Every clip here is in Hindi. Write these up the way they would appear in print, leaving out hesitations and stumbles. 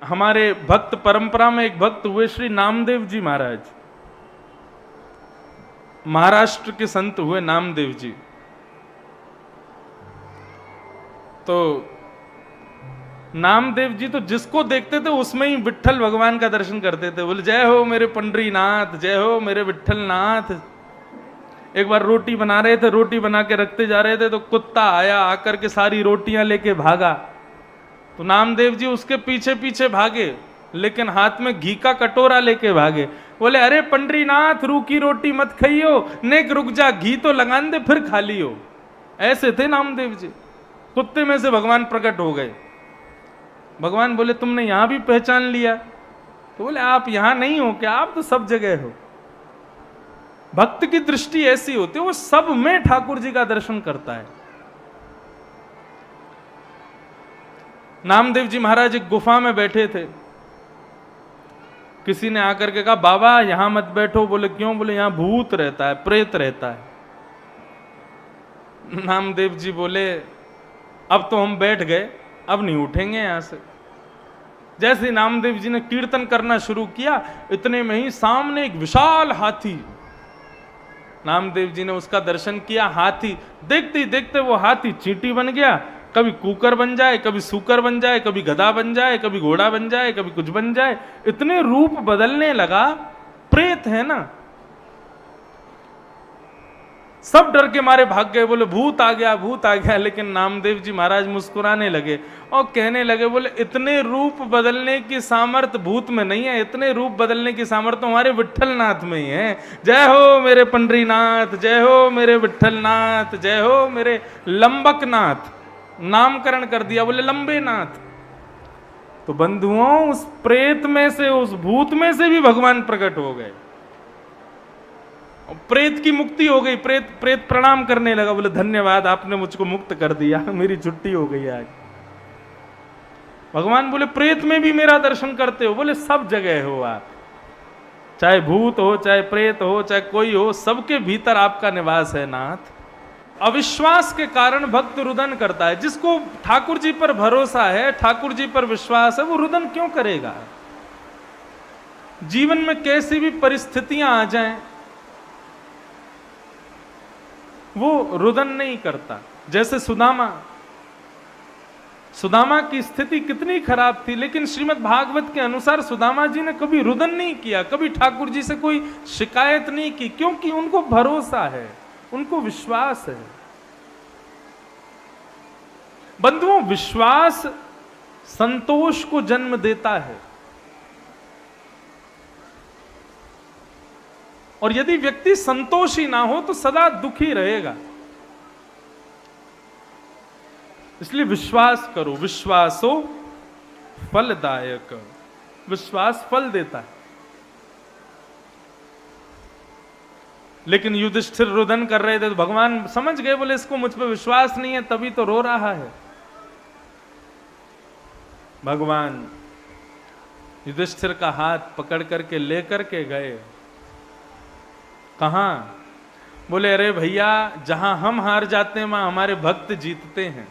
हमारे भक्त परंपरा में एक भक्त हुए श्री नामदेव जी महाराज, महाराष्ट्र के संत हुए नामदेव जी। तो नामदेव जी तो जिसको देखते थे उसमें ही विट्ठल भगवान का दर्शन करते थे। बोले जय हो मेरे पंडरीनाथ, जय हो मेरे विट्ठलनाथ। एक बार रोटी बना रहे थे, रोटी बना के रखते जा रहे थे तो कुत्ता आया, आकर के सारी रोटियां लेके भागा। तो नामदेव जी उसके पीछे पीछे भागे, लेकिन हाथ में घी का कटोरा लेके भागे। बोले अरे पंडरीनाथ, रूखी रोटी मत खाइयो, नेक रुक जा, घी तो लगान दे फिर खा लियो। ऐसे थे नामदेव जी। कुत्ते में से भगवान प्रकट हो गए। भगवान बोले तुमने यहां भी पहचान लिया? तो बोले आप यहां नहीं हो क्या, आप तो सब जगह हो। भक्त की दृष्टि ऐसी होती है, वो सब में ठाकुर जी का दर्शन करता है। नामदेव जी महाराज एक गुफा में बैठे थे। किसी ने आकर के कहा बाबा यहां मत बैठो। बोले क्यों? बोले यहां भूत रहता है, प्रेत रहता है। नामदेव जी बोले अब तो हम बैठ गए, अब नहीं उठेंगे यहां से। जैसे नामदेव जी ने कीर्तन करना शुरू किया, इतने में ही सामने एक विशाल हाथी, नामदेव जी ने उसका दर्शन किया। हाथी देखते ही देखते वो हाथी चींटी बन गया, कभी कुकर बन जाए, कभी सूकर बन जाए, कभी गधा बन जाए, कभी घोड़ा बन जाए, कभी कुछ बन जाए। इतने रूप बदलने लगा। प्रेत है ना, सब डर के मारे भाग गए। बोले भूत आ गया, भूत आ गया। लेकिन नामदेव जी महाराज मुस्कुराने लगे और कहने लगे, बोले इतने रूप बदलने की सामर्थ भूत में नहीं है, इतने रूप बदलने की सामर्थ हमारे विट्ठलनाथ में ही है। जय हो मेरे पंडरीनाथ, जय हो मेरे विट्ठलनाथ, जय हो मेरे लंबकनाथ। नामकरण कर दिया, बोले लंबे नाथ। तो बंधुओं, उस प्रेत में से, उस भूत में से भी भगवान प्रकट हो गए। प्रेत की मुक्ति हो गई। प्रेत प्रणाम करने लगा, बोले धन्यवाद आपने मुझको मुक्त कर दिया, मेरी छुट्टी हो गई आज। भगवान बोले प्रेत में भी मेरा दर्शन करते हो? बोले सब जगह हो आप, चाहे भूत हो, चाहे प्रेत हो, चाहे कोई हो, सबके भीतर आपका निवास है नाथ। अविश्वास के कारण भक्त रुदन करता है। जिसको ठाकुर जी पर भरोसा है, ठाकुर जी पर विश्वास है, वो रुदन क्यों करेगा? जीवन में कैसी भी परिस्थितियां आ जाएं, वो रुदन नहीं करता। जैसे सुदामा की स्थिति कितनी खराब थी, लेकिन श्रीमद् भागवत के अनुसार सुदामा जी ने कभी रुदन नहीं किया, कभी ठाकुर जी से कोई शिकायत नहीं की, क्योंकि उनको भरोसा है, उनको विश्वास है। बंधुओं, विश्वास संतोष को जन्म देता है। और यदि व्यक्ति संतोषी ना हो तो सदा दुखी रहेगा। इसलिए विश्वास करो, विश्वासो फलदायक। विश्वास फल देता है। लेकिन युधिष्ठिर रुदन कर रहे थे तो भगवान समझ गए, बोले इसको मुझ पर विश्वास नहीं है, तभी तो रो रहा है। भगवान युधिष्ठिर का हाथ पकड़ करके लेकर के गए। कहां? बोले अरे भैया, जहां हम हार जाते हैं वहां हमारे भक्त जीतते हैं।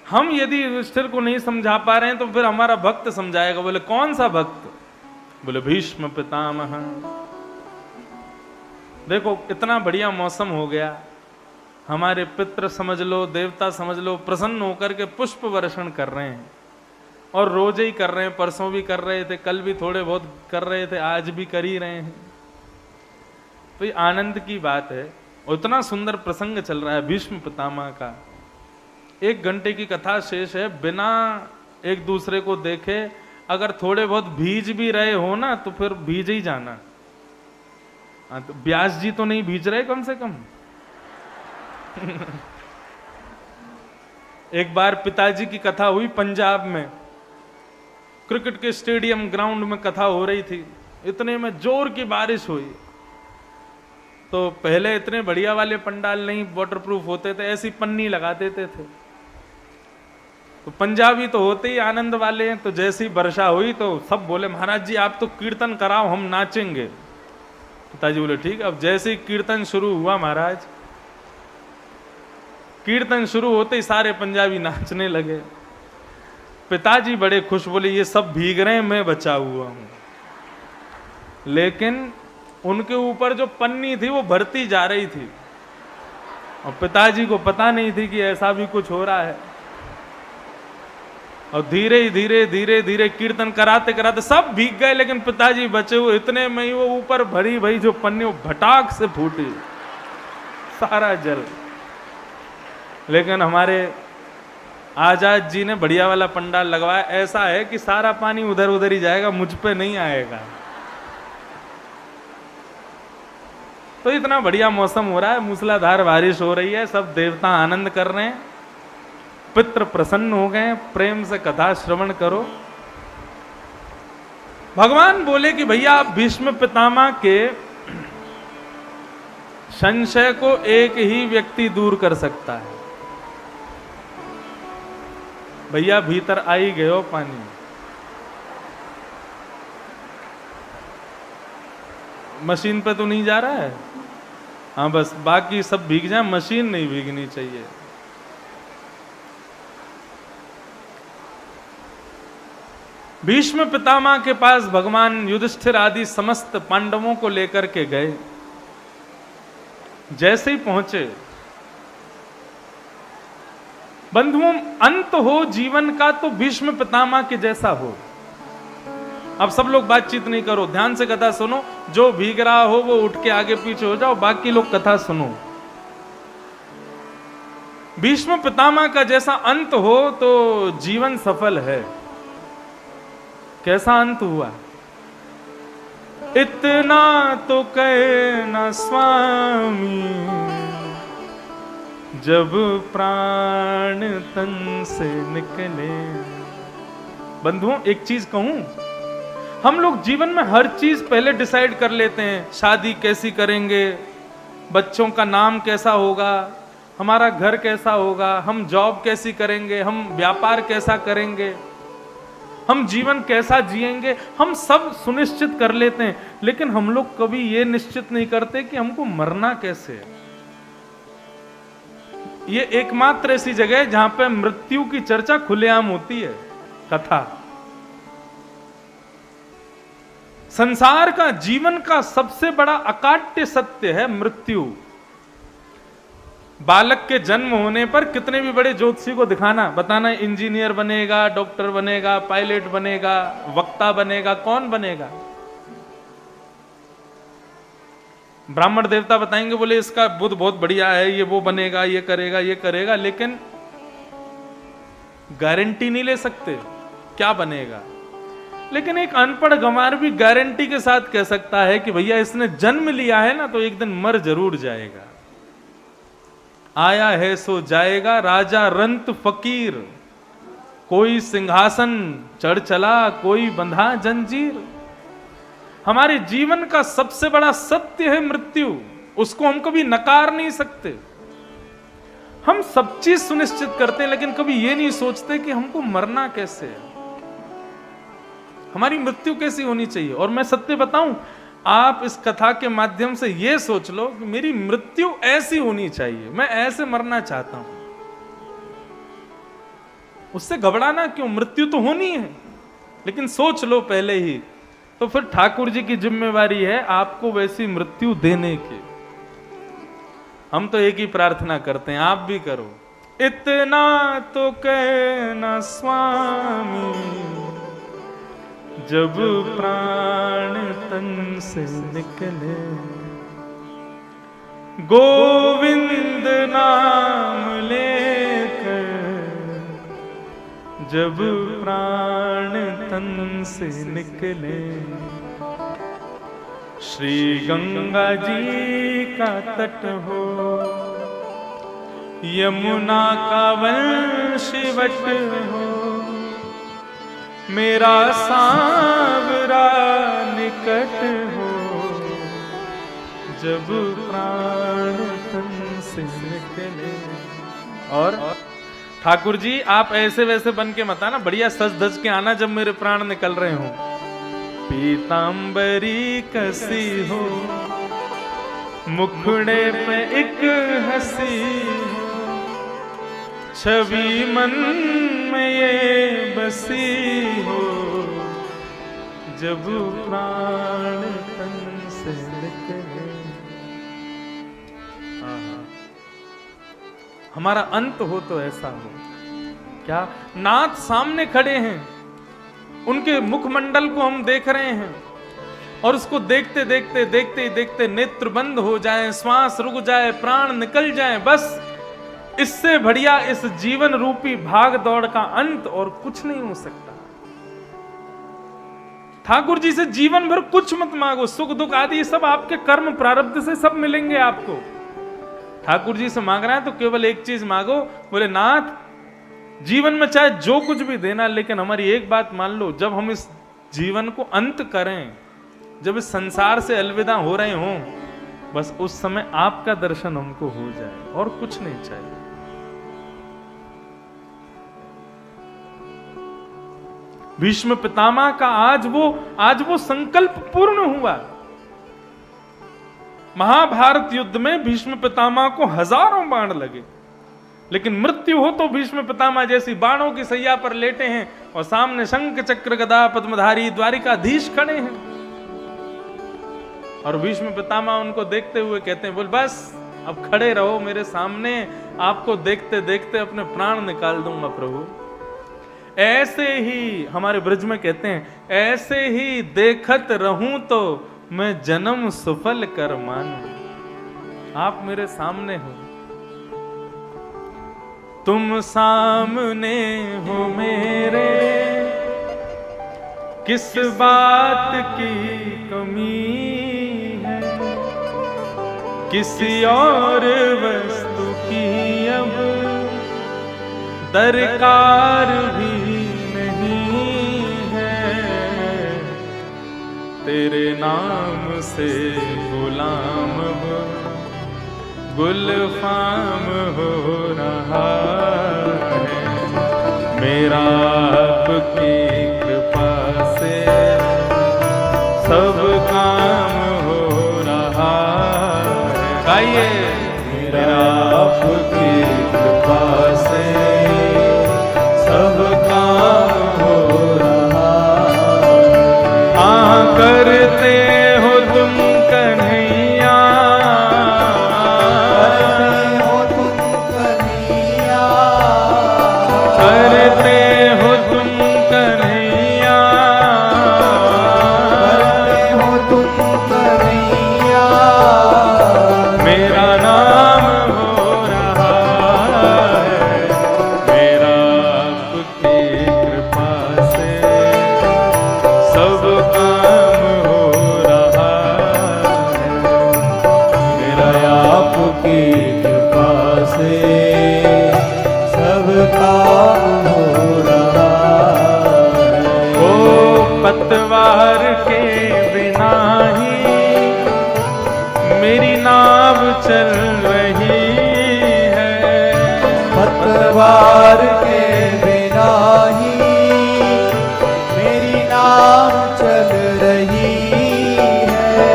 हम यदि युधिष्ठिर को नहीं समझा पा रहे हैं तो फिर हमारा भक्त समझाएगा। बोले कौन सा भक्त? बोले भीष्म पितामह। देखो इतना बढ़िया मौसम हो गया, हमारे पितृ समझ लो, देवता समझ लो, प्रसन्न होकर के पुष्प वर्षण कर रहे हैं। और रोज ही कर रहे हैं, परसों भी कर रहे थे, कल भी थोड़े बहुत कर रहे थे, आज भी कर ही रहे हैं। तो ये आनंद की बात है। उतना सुंदर प्रसंग चल रहा है भीष्म पितामह का। 1 घंटे की कथा शेष है, बिना एक दूसरे को देखे अगर थोड़े बहुत भीज भी रहे हो ना तो फिर भीज ही जाना। तो व्यास जी तो नहीं भीज रहे कम से कम। एक बार पिताजी की कथा हुई पंजाब में, क्रिकेट के स्टेडियम ग्राउंड में कथा हो रही थी। इतने में जोर की बारिश हुई। तो पहले इतने बढ़िया वाले पंडाल नहीं वाटरप्रूफ होते थे, ऐसी पन्नी लगा देते थे। तो पंजाबी तो होते ही आनंद वाले हैं। तो जैसी वर्षा हुई तो सब बोले महाराज जी आप तो कीर्तन कराओ, हम नाचेंगे। पिताजी बोले ठीक। अब जैसे ही कीर्तन शुरू हुआ महाराज, कीर्तन शुरू होते ही सारे पंजाबी नाचने लगे। पिताजी बड़े खुश, बोले ये सब भीग रहे हैं, मैं बचा हुआ हूं। लेकिन उनके ऊपर जो पन्नी थी वो भरती जा रही थी और पिताजी को पता नहीं थी कि ऐसा भी कुछ हो रहा है। और धीरे धीरे धीरे धीरे कीर्तन कराते कराते सब भीग गए, लेकिन पिताजी बचे हुए। इतने में ही वो ऊपर भरी भई जो पन्नी वो भटाक से फूटी, सारा जल। लेकिन हमारे आजाद जी ने बढ़िया वाला पंडाल लगवाया, ऐसा है कि सारा पानी उधर उधर ही जाएगा, मुझ पे नहीं आएगा। तो इतना बढ़िया मौसम हो रहा है, मूसलाधार बारिश हो रही है, सब देवता आनंद कर रहे हैं, पितृ प्रसन्न हो गए, प्रेम से कथा श्रवण करो। भगवान बोले कि भैया आप भीष्म पितामह के संशय को एक ही व्यक्ति दूर कर सकता है। भैया भीतर आई गए हो पानी, मशीन पे तो नहीं जा रहा है, हाँ बस बाकी सब भीग जाए, मशीन नहीं भीगनी चाहिए। भीष्म पितामह के पास भगवान युधिष्ठिर आदि समस्त पांडवों को लेकर के गए। जैसे ही पहुंचे, बंधुओं अंत हो जीवन का तो भीष्म पितामह के जैसा हो। अब सब लोग बातचीत नहीं करो, ध्यान से कथा सुनो। जो भीग रहा हो वो उठ के आगे पीछे हो जाओ, बाकी लोग कथा सुनो। भीष्म पितामह का जैसा अंत हो तो जीवन सफल है। कैसा अंत हुआ? इतना तो कहना स्वामी, जब प्राण तन से निकले। बंधुओं एक चीज कहूं, हम लोग जीवन में हर चीज पहले डिसाइड कर लेते हैं। शादी कैसी करेंगे, बच्चों का नाम कैसा होगा, हमारा घर कैसा होगा, हम जॉब कैसी करेंगे, हम व्यापार कैसा करेंगे, हम जीवन कैसा जिएंगे, हम सब सुनिश्चित कर लेते हैं। लेकिन हम लोग कभी ये निश्चित नहीं करते कि हमको मरना कैसे है। ये एकमात्र ऐसी जगह है जहां पे मृत्यु की चर्चा खुलेआम होती है, कथा। संसार का, जीवन का सबसे बड़ा अकाट्य सत्य है मृत्यु। बालक के जन्म होने पर कितने भी बड़े ज्योतिषी को दिखाना, बताना इंजीनियर बनेगा, डॉक्टर बनेगा, पायलट बनेगा, वक्ता बनेगा, कौन बनेगा? ब्राह्मण देवता बताएंगे, बोले इसका बुद्ध बहुत बढ़िया है, ये वो बनेगा, ये करेगा, ये करेगा, लेकिन गारंटी नहीं ले सकते क्या बनेगा। लेकिन एक अनपढ़ गंवार भी गारंटी के साथ कह सकता है कि भैया इसने जन्म लिया है ना तो एक दिन मर जरूर जाएगा। आया है सो जाएगा, राजा रंत फकीर, कोई सिंहासन चढ़ चला, कोई बंधा जंजीर। हमारे जीवन का सबसे बड़ा सत्य है मृत्यु, उसको हम कभी नकार नहीं सकते। हम सब चीज सुनिश्चित करते हैं, लेकिन कभी ये नहीं सोचते कि हमको मरना कैसे है, हमारी मृत्यु कैसी होनी चाहिए। और मैं सत्य बताऊं, आप इस कथा के माध्यम से ये सोच लो कि मेरी मृत्यु ऐसी होनी चाहिए, मैं ऐसे मरना चाहता हूं। उससे घबराना क्यों, मृत्यु तो होनी है, लेकिन सोच लो पहले ही, तो फिर ठाकुर जी की जिम्मेवारी है आपको वैसी मृत्यु देने की। हम तो एक ही प्रार्थना करते हैं, आप भी करो। इतना तो कहना स्वामी, जब प्राण तन से निकले, गोविंद नाम लेकर जब प्राण तन से निकले। श्री गंगा जी का तट हो, यमुना का वंशवट हो, मेरा सांवरा निकट हो, जब प्राण तन से निकले। और ठाकुर जी आप ऐसे वैसे बन के मत आना, बढ़िया सज धज के आना जब मेरे प्राण निकल रहे हो। पीतांबरी कसी हो, मुखड़े पे एक हंसी हो, छवि मन में ये बसी हो, जब प्राण तन से निकले। हमारा अंत हो तो ऐसा हो। क्या नाथ सामने खड़े हैं, उनके मुखमंडल को हम देख रहे हैं और उसको देखते देखते देखते देखते नेत्र बंद हो जाए, श्वास रुक जाए, प्राण निकल जाए, बस इससे बढ़िया इस जीवन रूपी भाग दौड़ का अंत और कुछ नहीं हो सकता। ठाकुर जी से जीवन भर कुछ मत मांगो, सुख दुख आदि सब आपके कर्म प्रारब्ध से सब मिलेंगे आपको। ठाकुर जी से मांग रहा है तो केवल एक चीज मांगो, बोले नाथ जीवन में चाहे जो कुछ भी देना, लेकिन हमारी एक बात मान लो, जब हम इस जीवन को अंत करें, जब इस संसार से अलविदा हो रहे हों, बस उस समय आपका दर्शन हमको हो जाए और कुछ नहीं चाहिए। भीष्म पितामह का आज वो संकल्प पूर्ण हुआ। महाभारत युद्ध में भीष्म पितामह को हजारों बाण लगे, लेकिन मृत्यु हो तो भीष्म पितामह जैसी बाणों की सैया पर लेटे हैं और सामने शंख चक्र गदा पद्मधारी द्वारिकाधीश खड़े हैं। और भीष्म पितामह उनको देखते हुए कहते हैं, बोल बस अब खड़े रहो मेरे सामने, आपको देखते देखते अपने प्राण निकाल दूंगा प्रभु। ऐसे ही हमारे ब्रज में कहते हैं, ऐसे ही देखत रहूं तो मैं जन्म सफल कर मानूं। आप मेरे सामने हो, तुम सामने हो मेरे, किस बात की कमी है, किसी और वस्तु की अब दरकार भी नहीं है, तेरे नाम से गुलाम गुलफाम हो रहा है, मेरा आपकी कृपा से सब काम हो रहा है। गाइए, मेरा आपकी कृपा से सब काम हो रहा है। करते हो तुम कन्हैया, करते हो तुम कन्हैया, करते हो तुम कन्हैया, मेरा नाम हो रहा है, मेरा आपकी कृपा से सब काम हो रहा है, मेरा आपकी कृपा से सब काम हो रहा है। ओ पतवार के बिना ही मेरी नाव चल रही है, पतवार के बिना ही मेरी नाव चल रही है,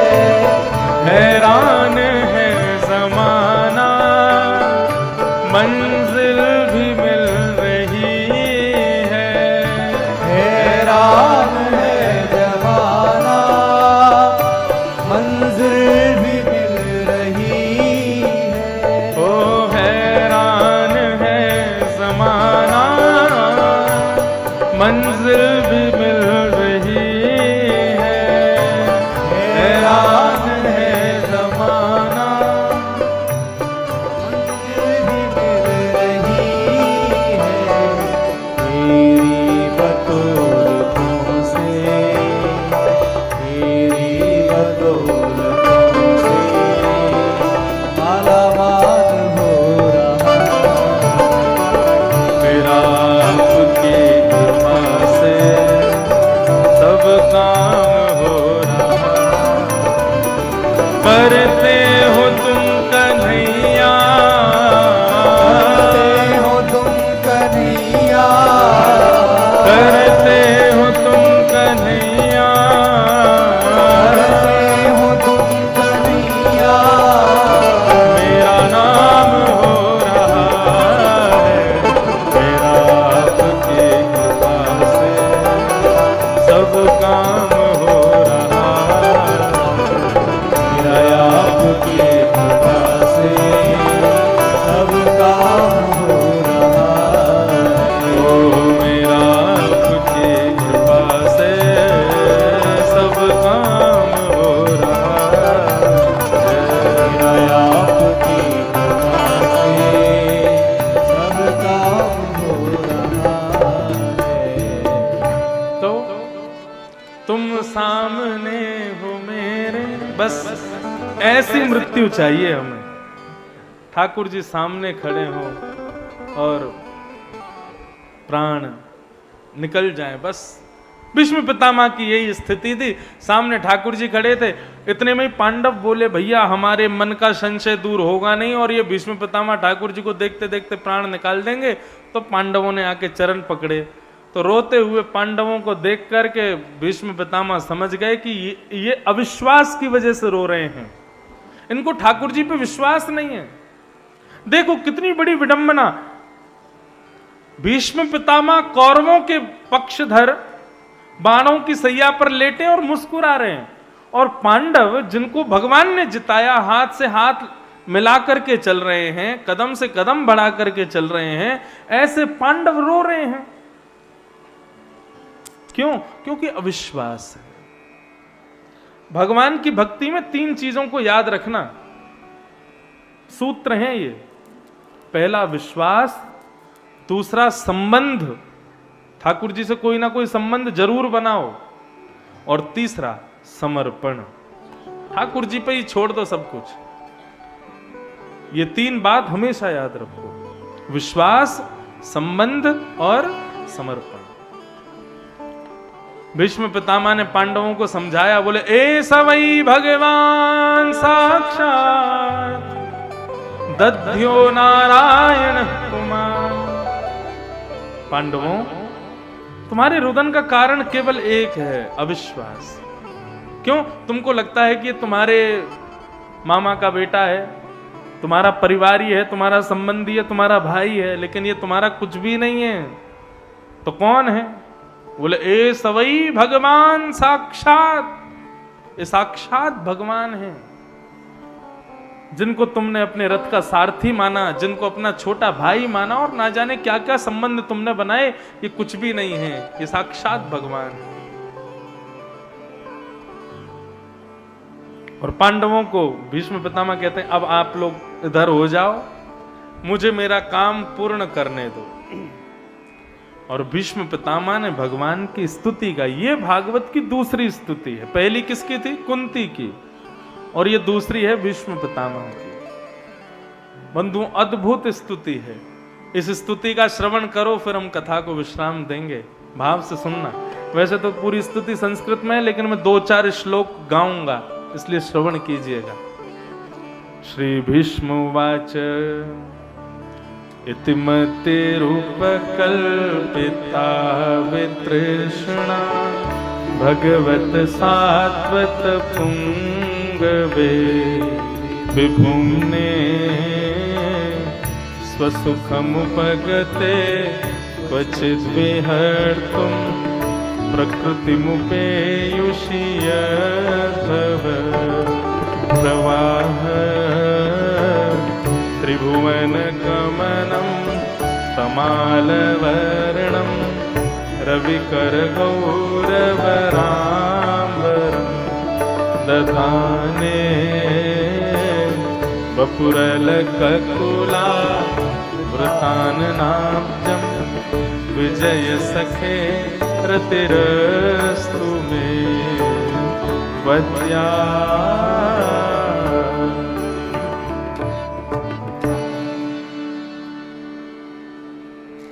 हैरान है जमाना मंजिल भी मिल रही है, हैरान है जमाना मंजिल भी मिल रही है, ओ हैरान है जमाना मंजिल भी मिल रही है, हैरान है जमाना करते हो तुम कन्हैया, करते हो तुम कन्हैया, करते हो तुम कन्हैया, करते हो काम हो रहा मेरा आपकी कृपा से सब काम हो रहा ओ मेरा आपकी कृपा से सब काम हो रहा मेरा आपकी कृपा से सब काम हो रहा है। तो तुम सामने हो मेरे, बस ऐसी मृत्यु चाहिए हमें। ठाकुर जी सामने खड़े हों और प्राण निकल जाए, बस। भीष्म पितामह की यही स्थिति थी। सामने ठाकुर जी खड़े थे, इतने में ही पांडव बोले भैया हमारे मन का संशय दूर होगा नहीं और ये भीष्म पितामह ठाकुर जी को देखते देखते प्राण निकाल देंगे। तो पांडवों ने आके चरण पकड़े, तो रोते हुए पांडवों को देख करके भीष्म पितामह समझ गए कि ये अविश्वास की वजह से रो रहे हैं, इनको ठाकुर जी पे विश्वास नहीं है। देखो कितनी बड़ी विडंबना, भीष्म पितामह कौरवों के पक्षधर बाणों की सैया पर लेटे और मुस्कुरा रहे हैं, और पांडव जिनको भगवान ने जिताया हाथ से हाथ मिला करके चल रहे हैं, कदम से कदम बढ़ा करके चल रहे हैं, ऐसे पांडव रो रहे हैं। क्यों? क्योंकि अविश्वास है। भगवान की भक्ति में 3 चीजों को याद रखना, सूत्र हैं ये। पहला विश्वास, दूसरा संबंध, ठाकुर जी से कोई ना कोई संबंध जरूर बनाओ, और तीसरा समर्पण, ठाकुर जी पे ही छोड़ दो सब कुछ। ये 3 बात हमेशा याद रखो, विश्वास, संबंध और समर्पण। भीष्म पितामह ने पांडवों को समझाया, बोले ए सवई भगवान साक्षात दध्यो नारायण कुमार। पांडवों, तुम्हारे रुदन का कारण केवल एक है, अविश्वास। क्यों? तुमको लगता है कि ये तुम्हारे मामा का बेटा है, तुम्हारा परिवारी है, तुम्हारा संबंधी है, तुम्हारा भाई है, लेकिन ये तुम्हारा कुछ भी नहीं है। तो कौन है? बोले ए सवई भगवान साक्षात, ये साक्षात भगवान है, जिनको तुमने अपने रथ का सारथी माना, जिनको अपना छोटा भाई माना, और ना जाने क्या क्या संबंध तुमने बनाए, ये कुछ भी नहीं है, ये साक्षात भगवान है। और पांडवों को भीष्म पितामह कहते हैं अब आप लोग इधर हो जाओ, मुझे मेरा काम पूर्ण करने दो। और भीष्म पितामह ने भगवान की स्तुति का, ये भागवत की दूसरी स्तुति है। पहली किसकी थी? कुंती की, और ये दूसरी है भीष्म पितामह की। बंधु, अद्भुत स्तुति है। इस स्तुति का श्रवण करो, फिर हम कथा को विश्राम देंगे। भाव से सुनना। वैसे तो पूरी स्तुति संस्कृत में है, लेकिन मैं 2-4 श्लोक गाऊंगा, इसलिए श्रवण कीजिएगा। श्री भीष्म उवाच इति मते रूपकल्पिता वितृष्णा भगवत सात्वत पुंगवे विभुम्ने स्वसुखमुपगते क्वचिद् विहर्तुं प्रकृतिमुपेयुषि यद्भव प्रवाह त्रिभुवन गमनं तमालवर्णं रविकर गौरवराम्बरं दधाने वपुरलककुला वृताननाब्जं विजय सखे रतिरस्तु मे वद्या।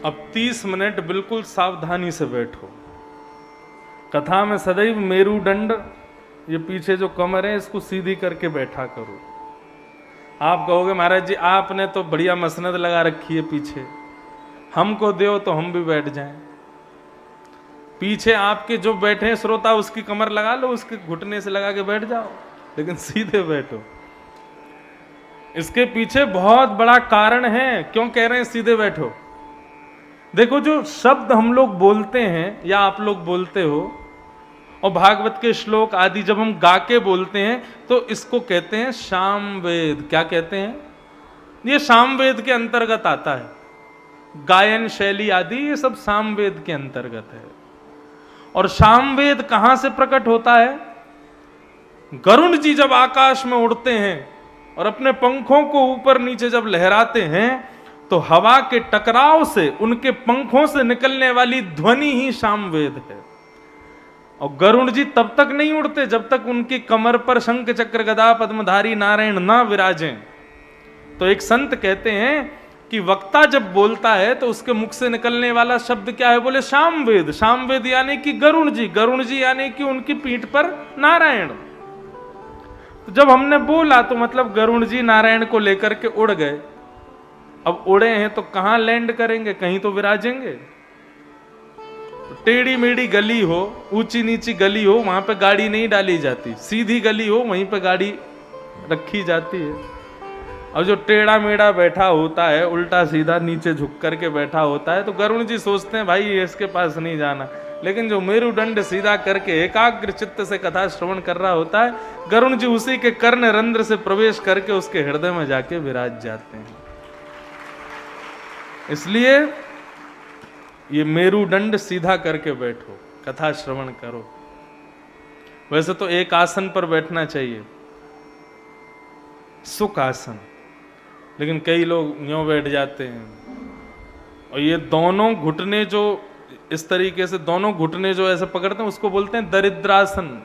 अब 30 मिनट बिल्कुल सावधानी से बैठो। कथा में सदैव मेरुदंड, ये पीछे जो कमर है इसको सीधी करके बैठा करो। आप कहोगे महाराज जी आपने तो बढ़िया मसनद लगा रखी है पीछे, हमको दो तो हम भी बैठ जाएं। पीछे आपके जो बैठे हैं श्रोता उसकी कमर लगा लो, उसके घुटने से लगा के बैठ जाओ, लेकिन सीधे बैठो। इसके पीछे बहुत बड़ा कारण है, क्यों कह रहे हैं सीधे बैठो। देखो जो शब्द हम लोग बोलते हैं या आप लोग बोलते हो, और भागवत के श्लोक आदि जब हम गा के बोलते हैं तो इसको कहते हैं सामवेद। क्या कहते हैं? ये सामवेद के अंतर्गत आता है। गायन शैली आदि ये सब सामवेद के अंतर्गत है। और सामवेद कहां से प्रकट होता है? गरुड़ जी जब आकाश में उड़ते हैं और अपने पंखों को ऊपर नीचे जब लहराते हैं तो हवा के टकराव से उनके पंखों से निकलने वाली ध्वनि ही सामवेद है। और गरुड़ जी तब तक नहीं उड़ते जब तक उनकी कमर पर शंख चक्र गदा पद्मधारी नारायण ना विराजें। तो एक संत कहते हैं कि वक्ता जब बोलता है तो उसके मुख से निकलने वाला शब्द क्या है? बोले सामवेद। सामवेद यानी कि गरुड़ जी यानी कि उनकी पीठ पर नारायण। तो जब हमने बोला तो मतलब गरुड़ जी नारायण को लेकर के उड़ गए। अब उड़े हैं तो कहां लैंड करेंगे? कहीं तो विराजेंगे। टेढ़ी मेढ़ी गली हो, ऊंची नीची गली हो, वहां पे गाड़ी नहीं डाली जाती। सीधी गली हो वहीं पे गाड़ी रखी जाती है। और जो टेढ़ा मेढ़ा बैठा होता है, उल्टा सीधा नीचे झुक करके बैठा होता है, तो गरुड़ जी सोचते हैं भाई इसके पास नहीं जाना। लेकिन जो मेरुदंड सीधा करके एकाग्र चित्त से कथा श्रवण कर रहा होता है, गरुड़ जी उसी के कर्ण रंध्र से प्रवेश करके उसके हृदय में जाके विराज जाते हैं। इसलिए ये मेरुदंड सीधा करके बैठो, कथा श्रवण करो। वैसे तो एक आसन पर बैठना चाहिए, सुख आसन, लेकिन कई लोग यूं बैठ जाते हैं। और ये दोनों घुटने जो इस तरीके से दोनों घुटने जो ऐसे पकड़ते हैं उसको बोलते हैं दरिद्रासन।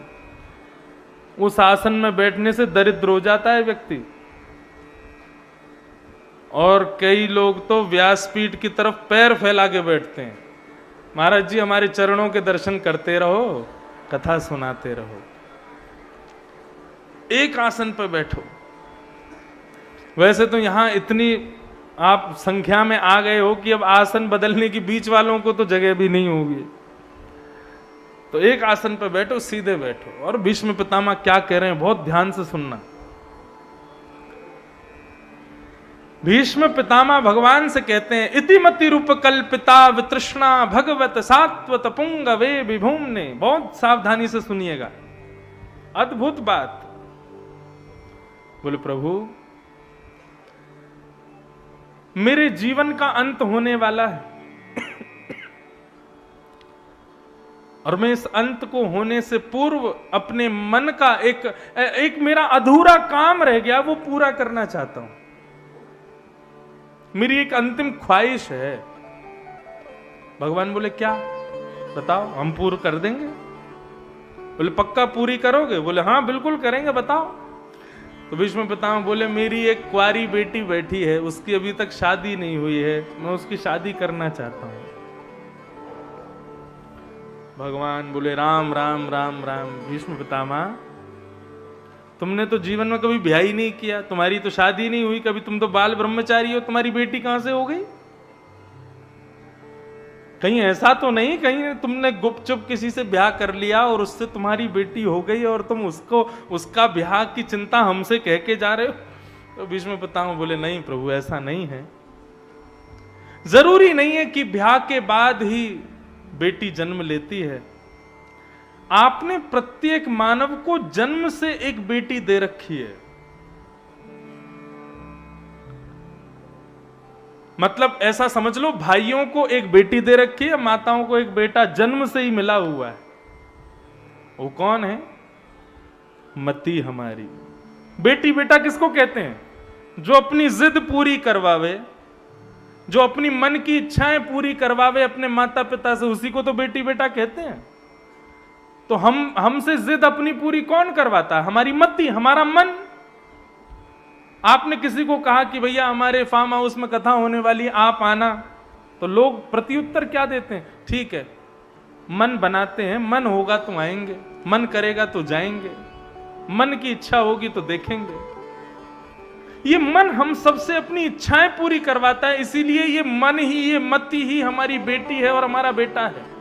उस आसन में बैठने से दरिद्र हो जाता है व्यक्ति। और कई लोग तो व्यासपीठ की तरफ पैर फैला के बैठते हैं। महाराज जी हमारे चरणों के दर्शन करते रहो, कथा सुनाते रहो। एक आसन पर बैठो। वैसे तो यहां इतनी आप संख्या में आ गए हो कि अब आसन बदलने की बीच वालों को तो जगह भी नहीं होगी। तो एक आसन पर बैठो, सीधे बैठो। और भीष्म पितामह क्या कह रहे हैं बहुत ध्यान से सुनना। भीष्म पितामह भगवान से कहते हैं इतिमति रूप कल्पिता वितृष्णा भगवत सात्वत पुंगवे विभूम्ने। बहुत सावधानी से सुनिएगा, अद्भुत बात। बोले प्रभु मेरे जीवन का अंत होने वाला है और मैं इस अंत को होने से पूर्व अपने मन का एक मेरा अधूरा काम रह गया, वो पूरा करना चाहता हूं। मेरी एक अंतिम ख्वाहिश है। भगवान बोले क्या? बताओ, हम पूर्ण कर देंगे। बोले पक्का पूरी करोगे? बोले हाँ बिल्कुल करेंगे, बताओ। तो भीष्म पितामह बोले मेरी एक कुंवारी बेटी बैठी है, उसकी अभी तक शादी नहीं हुई है, मैं उसकी शादी करना चाहता हूं। भगवान बोले राम राम राम राम। भीष्म पितामह तुमने तो जीवन में कभी ब्याह ही नहीं किया, तुम्हारी तो शादी नहीं हुई कभी, तुम तो बाल ब्रह्मचारी हो, तुम्हारी बेटी कहां से हो गई? कहीं ऐसा तो नहीं कहीं तुमने गुपचुप किसी से ब्याह कर लिया और उससे तुम्हारी बेटी हो गई और तुम उसका ब्याह की चिंता हमसे कह के जा रहे हो? तो भीष्म पितामह बोले नहीं प्रभु, ऐसा नहीं है। जरूरी नहीं है कि ब्याह के बाद ही बेटी जन्म लेती है। आपने प्रत्येक मानव को जन्म से एक बेटी दे रखी है। मतलब ऐसा समझ लो भाइयों को एक बेटी दे रखी है, माताओं को एक बेटा जन्म से ही मिला हुआ है। वो कौन है? मती हमारी। बेटी बेटा किसको कहते हैं? जो अपनी जिद पूरी करवावे, जो अपनी मन की इच्छाएं पूरी करवावे अपने माता पिता से, उसी को तो बेटी बेटा कहते हैं। तो हमसे जिद अपनी पूरी कौन करवाता है? हमारी मति, हमारा मन। आपने किसी को कहा कि भैया हमारे फार्म हाउस में कथा होने वाली, आप आना, तो लोग प्रत्युत्तर क्या देते हैं? ठीक है, मन बनाते हैं, मन होगा तो आएंगे, मन करेगा तो जाएंगे, मन की इच्छा होगी तो देखेंगे। ये मन हम सबसे अपनी इच्छाएं पूरी करवाता है, इसीलिए ये मन ही, ये मति ही हमारी बेटी है और हमारा बेटा है।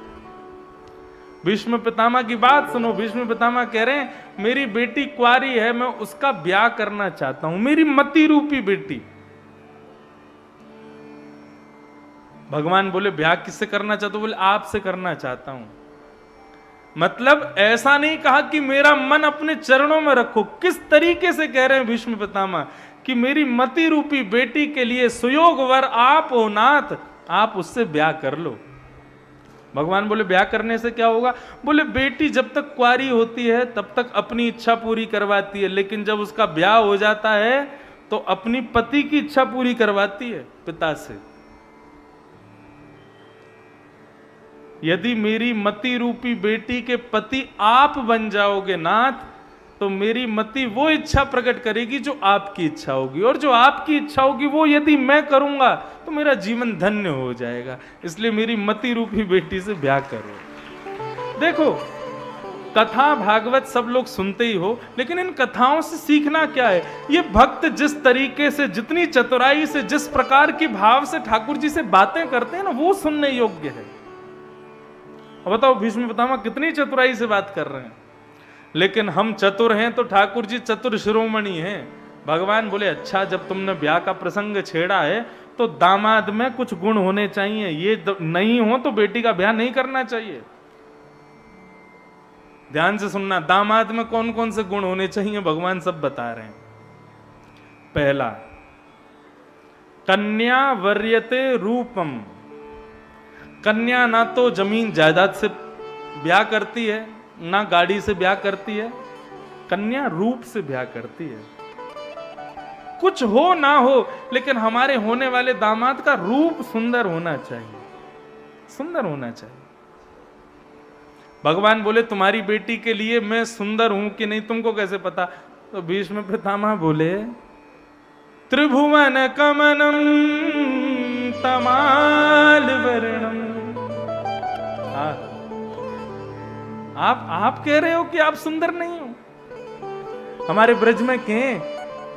भीष्म पितामह की बात सुनो। भीष्म पितामह कह रहे हैं मेरी बेटी कुंवारी है, मैं उसका ब्याह करना चाहता हूं, मेरी मति रूपी बेटी। भगवान बोले ब्याह किससे करना चाहते हो? बोले आपसे करना चाहता हूं। मतलब ऐसा नहीं कहा कि मेरा मन अपने चरणों में रखो। किस तरीके से कह रहे हैं भीष्म पितामह कि मेरी मति रूपी बेटी के लिए सुयोग वर आप हो नाथ, आप उससे ब्याह कर लो। भगवान बोले ब्याह करने से क्या होगा? बोले बेटी जब तक कुंवारी होती है तब तक अपनी इच्छा पूरी करवाती है, लेकिन जब उसका ब्याह हो जाता है तो अपनी पति की इच्छा पूरी करवाती है पिता से। यदि मेरी मति रूपी बेटी के पति आप बन जाओगे नाथ, तो मेरी मति वो इच्छा प्रकट करेगी जो आपकी इच्छा होगी, और जो आपकी इच्छा होगी वो यदि मैं करूंगा तो मेरा जीवन धन्य हो जाएगा। इसलिए मेरी मति रूपी बेटी से ब्याह करो। देखो, कथा भागवत सब लोग सुनते ही हो, लेकिन इन कथाओं से सीखना क्या है? ये भक्त जिस तरीके से, जितनी चतुराई से, जिस प्रकार की भाव से ठाकुर जी से बातें करते हैं ना, वो सुनने योग्य है। अब बताओ भीष्म पितामह कितनी चतुराई से बात कर रहे हैं, लेकिन हम चतुर हैं तो ठाकुर जी चतुर शिरोमणि हैं। भगवान बोले अच्छा, जब तुमने ब्याह का प्रसंग छेड़ा है तो दामाद में कुछ गुण होने चाहिए, ये नहीं हो तो बेटी का ब्याह नहीं करना चाहिए। ध्यान से सुनना, दामाद में कौन कौन से गुण होने चाहिए भगवान सब बता रहे हैं। पहला, कन्या वर्यते रूपम। कन्या ना तो जमीन जायदाद से ब्याह करती है, ना गाड़ी से ब्याह करती है, कन्या रूप से ब्याह करती है। कुछ हो ना हो, लेकिन हमारे होने वाले दामाद का रूप सुंदर होना चाहिए, सुंदर होना चाहिए। भगवान बोले तुम्हारी बेटी के लिए मैं सुंदर हूं कि नहीं तुमको कैसे पता? तो भीष्म पितामह बोले त्रिभुवन कमनम तमाल वर्णम। आप कह रहे हो कि आप सुंदर नहीं हो? हमारे ब्रज में कहें,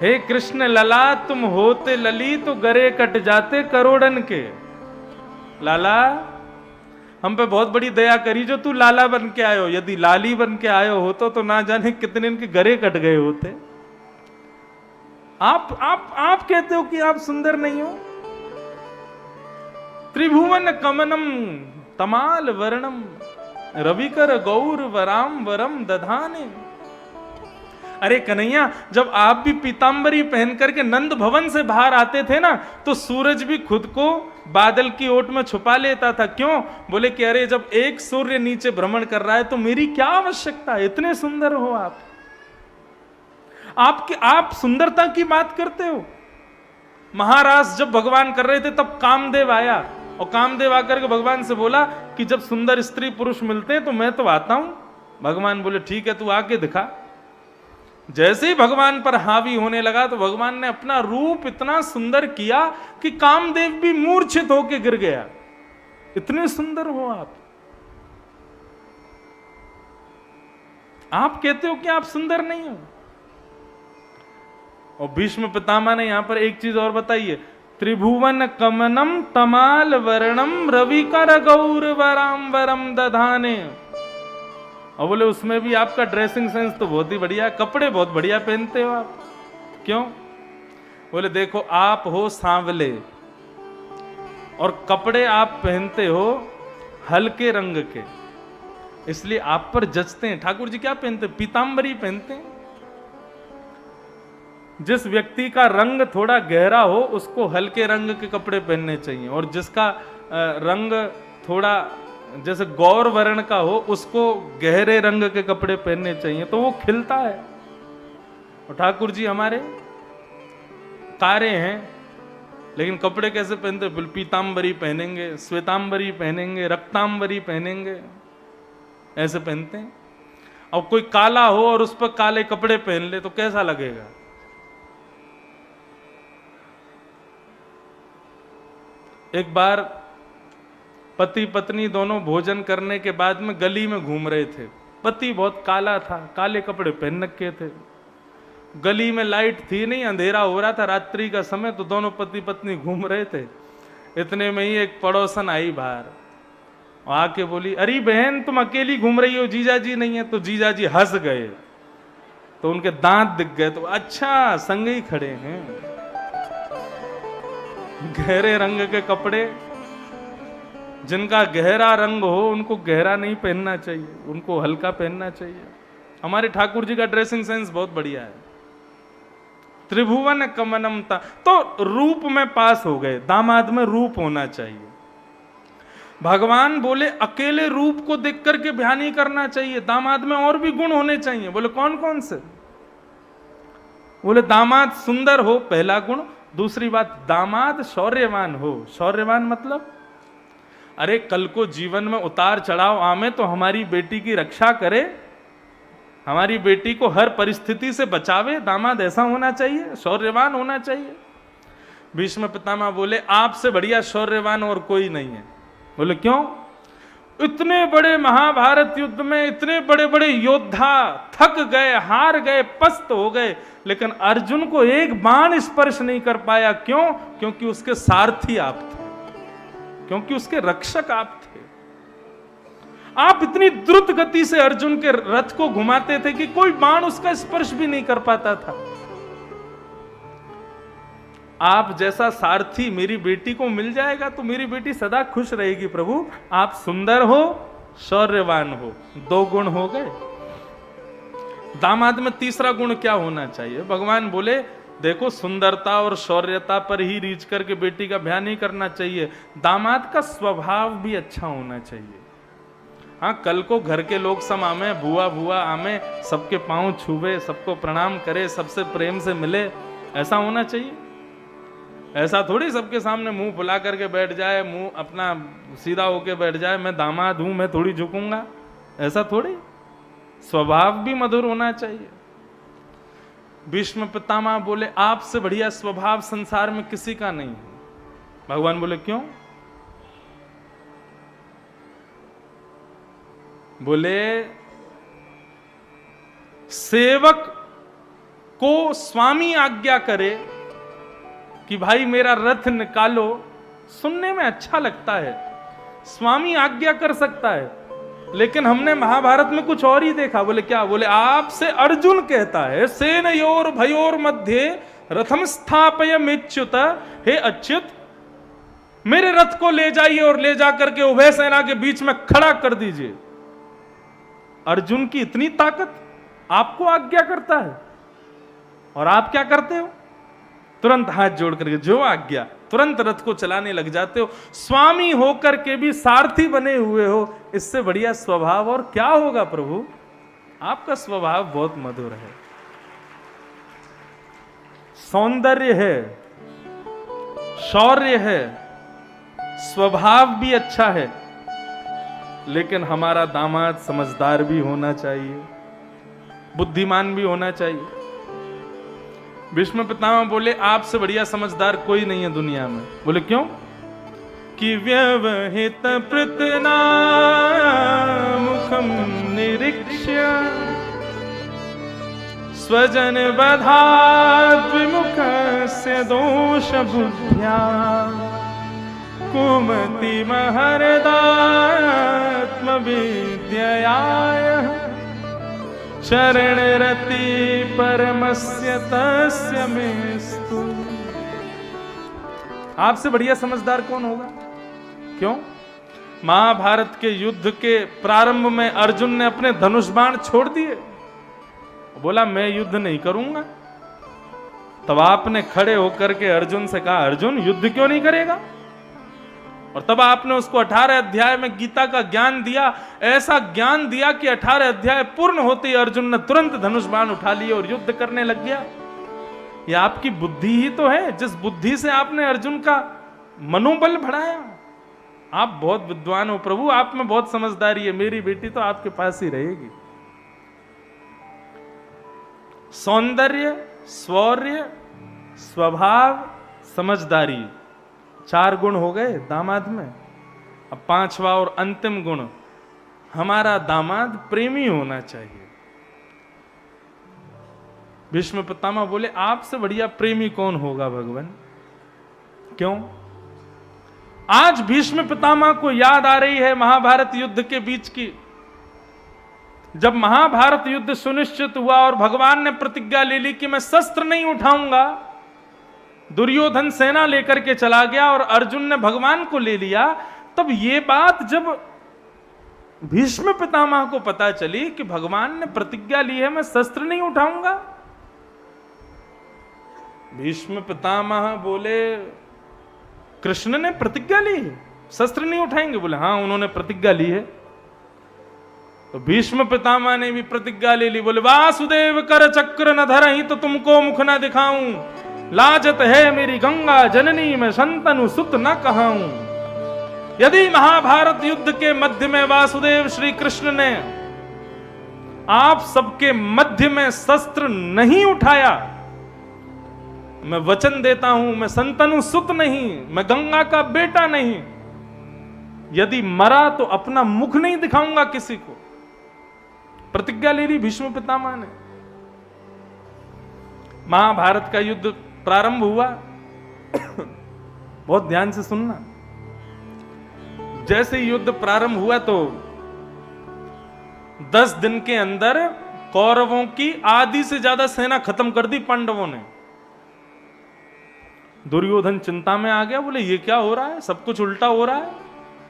हे कृष्ण लला तुम होते लली तो गरे कट जाते करोड़न के। लाला, हम पे बहुत बड़ी दया करी जो तू लाला बन के आयो। यदि लाली बन के आयो होतो तो ना जाने कितने इनके गरे कट गए होते। आप कहते हो कि आप सुंदर नहीं हो? त्रिभुवन कमनम तमाल वर्णम रविकर गौर वराम वरम दधाने। अरे कन्हैया, जब आप भी पीतांबरी पहन करके नंद भवन से बाहर आते थे ना, तो सूरज भी खुद को बादल की ओट में छुपा लेता था। क्यों? बोले कि अरे जब एक सूर्य नीचे भ्रमण कर रहा है तो मेरी क्या आवश्यकता है, इतने सुंदर हो आप। आप सुंदरता की बात करते हो। महाराज जब भगवान कर रहे थे तब कामदेव आया, और कामदेव आकर के भगवान से बोला कि जब सुंदर स्त्री पुरुष मिलते हैं तो मैं तो आता हूं। भगवान बोले ठीक है, तू आके दिखा। जैसे ही भगवान पर हावी होने लगा तो भगवान ने अपना रूप इतना सुंदर किया कि कामदेव भी मूर्छित होकर गिर गया। इतने सुंदर हो आप। आप कहते हो कि आप सुंदर नहीं हो। और भीष्म पितामह ने यहां पर एक चीज और बताई है, त्रिभुवन कमनम तमाल वर्णम रविकर गौर वराम वरम दधाने। और बोले उसमें भी आपका ड्रेसिंग सेंस तो बहुत ही बढ़िया, कपड़े बहुत बढ़िया पहनते हो आप। क्यों? बोले देखो, आप हो सांवले और कपड़े आप पहनते हो हल्के रंग के, इसलिए आप पर जचते हैं। ठाकुर जी क्या पहनते? पीतांबरी पहनते हैं। जिस व्यक्ति का रंग थोड़ा गहरा हो उसको हल्के रंग के कपड़े पहनने चाहिए, और जिसका रंग थोड़ा जैसे गौर वर्ण का हो उसको गहरे रंग के कपड़े पहनने चाहिए, तो वो खिलता है। और ठाकुर जी हमारे कारे हैं, लेकिन कपड़े कैसे पहनते? पीतांबरी पहनेंगे, श्वेतांबरी पहनेंगे, रक्तांबरी पहनेंगे, ऐसे पहनते हैं। अब कोई काला हो और उस पर काले कपड़े पहन ले तो कैसा लगेगा? एक बार पति पत्नी दोनों भोजन करने के बाद में गली में घूम रहे थे। पति बहुत काला था, काले कपड़े पहन रखे थे। गली में लाइट थी नहीं, अंधेरा हो रहा था, रात्रि का समय, तो दोनों पति पत्नी घूम रहे थे। इतने में ही एक पड़ोसन आई बाहर, आके बोली, अरे बहन तुम अकेली घूम रही हो, जीजा जी नहीं है? तो जीजा जी हंस गए, तो उनके दांत दिख गए। तो अच्छा, संग ही खड़े हैं। गहरे रंग के कपड़े, जिनका गहरा रंग हो उनको गहरा नहीं पहनना चाहिए, उनको हल्का पहनना चाहिए। हमारे ठाकुर जी का ड्रेसिंग सेंस बहुत बढ़िया है। त्रिभुवन कमनम था, तो रूप में पास हो गए, दामाद में रूप होना चाहिए। भगवान बोले अकेले रूप को देख करके ध्यान नहीं करना चाहिए, दामाद में और भी गुण होने चाहिए। बोले कौन कौन से? बोले दामाद सुंदर हो, पहला गुण। दूसरी बात, दामाद शौर्यवान हो। शौर्यवान मतलब, अरे कल को जीवन में उतार चढ़ाव आवे तो हमारी बेटी की रक्षा करे, हमारी बेटी को हर परिस्थिति से बचावे। दामाद ऐसा होना चाहिए, शौर्यवान होना चाहिए। भीष्म पितामह बोले आपसे बढ़िया शौर्यवान और कोई नहीं है। बोले क्यों? इतने बड़े महाभारत युद्ध में इतने बड़े बड़े योद्धा थक गए, हार गए, पस्त हो गए, लेकिन अर्जुन को एक बाण स्पर्श नहीं कर पाया। क्यों? क्योंकि उसके सारथी आप थे, क्योंकि उसके रक्षक आप थे। आप इतनी द्रुत गति से अर्जुन के रथ को घुमाते थे कि कोई बाण उसका स्पर्श भी नहीं कर पाता था। आप जैसा सारथी मेरी बेटी को मिल जाएगा तो मेरी बेटी सदा खुश रहेगी। प्रभु आप सुंदर हो, शौर्यवान हो, 2 गुण हो गए। दामाद में तीसरा गुण क्या होना चाहिए? भगवान बोले देखो सुंदरता और शौर्यता पर ही रीच करके बेटी का ब्याह नहीं करना चाहिए, दामाद का स्वभाव भी अच्छा होना चाहिए। हाँ, कल को घर के लोग सब आमे, बुआ बुआ आमे, सबके पांव छुवे, सबको प्रणाम करे, सबसे प्रेम से मिले, ऐसा होना चाहिए। ऐसा थोड़ी सबके सामने मुंह फुला करके बैठ जाए, मुंह अपना सीधा होके बैठ जाए, मैं दामाद हूं, मैं थोड़ी झुकूंगा, ऐसा थोड़ी। स्वभाव भी मधुर होना चाहिए। भीष्म पितामह बोले आपसे बढ़िया स्वभाव संसार में किसी का नहीं है। भगवान बोले क्यों? बोले सेवक को स्वामी आज्ञा करे कि भाई मेरा रथ निकालो, सुनने में अच्छा लगता है, स्वामी आज्ञा कर सकता है, लेकिन हमने महाभारत में कुछ और ही देखा। बोले क्या? बोले आपसे अर्जुन कहता है सेनयोर भयोर मध्य रथम स्थापयमेच्युत, हे अच्युत मेरे रथ को ले जाइए और ले जाकर के उभय सेना के बीच में खड़ा कर दीजिए। अर्जुन की इतनी ताकत, आपको आज्ञा करता है और आप क्या करते हो? तुरंत हाथ जोड़ करके जो आज्ञा, तुरंत रथ को चलाने लग जाते हो। स्वामी होकर के भी सारथी बने हुए हो, इससे बढ़िया स्वभाव और क्या होगा प्रभु? आपका स्वभाव बहुत मधुर है, सौंदर्य है, शौर्य है, स्वभाव भी अच्छा है, लेकिन हमारा दामाद समझदार भी होना चाहिए, बुद्धिमान भी होना चाहिए। भीष्म पितामह बोले आपसे बढ़िया समझदार कोई नहीं है दुनिया में। बोले क्यों? कि व्यवहित प्रतना मुखम निरीक्ष्य स्वजन बधात् विमुखस्य दोष बुद्ध्या कुमति महर्दात्म विद्ययाय शरण रति परमस्य तस्य मेस्तु। आपसे बढ़िया समझदार कौन होगा? क्यों? महाभारत के युद्ध के प्रारंभ में अर्जुन ने अपने धनुष बाण छोड़ दिए, बोला मैं युद्ध नहीं करूंगा। तब आपने खड़े होकर के अर्जुन से कहा अर्जुन युद्ध क्यों नहीं करेगा? और तब आपने उसको 18 अध्याय में गीता का ज्ञान दिया, ऐसा ज्ञान दिया कि 18 अध्याय पूर्ण होते ही अर्जुन ने तुरंत धनुष बाण उठा लिए और युद्ध करने लग गया। ये आपकी बुद्धि ही तो है, जिस बुद्धि से आपने अर्जुन का मनोबल बढ़ाया। आप बहुत विद्वान हो प्रभु, आप में बहुत समझदारी है, मेरी बेटी तो आपके पास ही रहेगी। सौंदर्य, शौर्य, स्वभाव, समझदारी, 4 गुण हो गए दामाद में। अब 5वां और अंतिम गुण, हमारा दामाद प्रेमी होना चाहिए। भीष्म पितामह बोले आपसे बढ़िया प्रेमी कौन होगा भगवान? क्यों? आज भीष्म पितामह को याद आ रही है महाभारत युद्ध के बीच की, जब महाभारत युद्ध सुनिश्चित हुआ और भगवान ने प्रतिज्ञा ले ली कि मैं शस्त्र नहीं उठाऊंगा। दुर्योधन सेना लेकर के चला गया और अर्जुन ने भगवान को ले लिया। तब ये बात जब भीष्म पितामह को पता चली कि भगवान ने प्रतिज्ञा ली है मैं शस्त्र नहीं उठाऊंगा, भीष्म पितामह बोले कृष्ण ने प्रतिज्ञा ली है शस्त्र नहीं उठाएंगे? बोले हाँ उन्होंने प्रतिज्ञा ली है। तो भीष्म पितामह ने भी प्रतिज्ञा ले ली। बोले वासुदेव कर चक्र न धरहि तो तुमको मुख न दिखाऊं, लाजत है मेरी गंगा जननी मैं संतनु सुत न कहाऊं। यदि महाभारत युद्ध के मध्य में वासुदेव श्री कृष्ण ने आप सबके मध्य में शस्त्र नहीं उठाया, मैं वचन देता हूं मैं संतनु सुत नहीं, मैं गंगा का बेटा नहीं, यदि मरा तो अपना मुख नहीं दिखाऊंगा किसी को। प्रतिज्ञा ले ली भीष्म पितामह ने। महाभारत का युद्ध प्रारंभ हुआ। बहुत ध्यान से सुनना। जैसे युद्ध प्रारंभ हुआ तो 10 दिन के अंदर कौरवों की आधी से ज्यादा सेना खत्म कर दी पांडवों ने। दुर्योधन चिंता में आ गया। बोले ये क्या हो रहा है, सब कुछ उल्टा हो रहा है,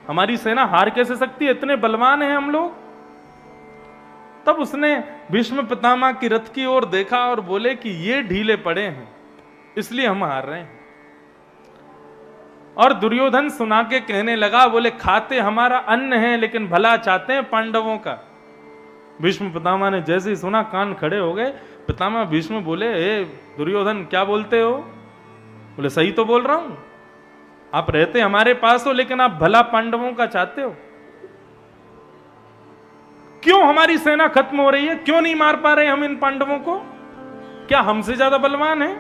हमारी सेना हार कैसे सकती है, इतने बलवान हैं हम लोग। तब उसने भीष्म पितामह की रथ की ओर देखा और बोले कि ये ढीले पड़े हैं इसलिए हम हार रहे हैं। और दुर्योधन सुना के कहने लगा, बोले खाते हमारा अन्न है लेकिन भला चाहते हैं पांडवों का। भीष्म पितामह ने जैसे ही सुना कान खड़े हो गए। पितामह भीष्म बोले हे दुर्योधन क्या बोलते हो? बोले सही तो बोल रहा हूं, आप रहते हमारे पास हो लेकिन आप भला पांडवों का चाहते हो। क्यों हमारी सेना खत्म हो रही है, क्यों नहीं मार पा रहे हम इन पांडवों को, क्या हमसे ज्यादा बलवान है?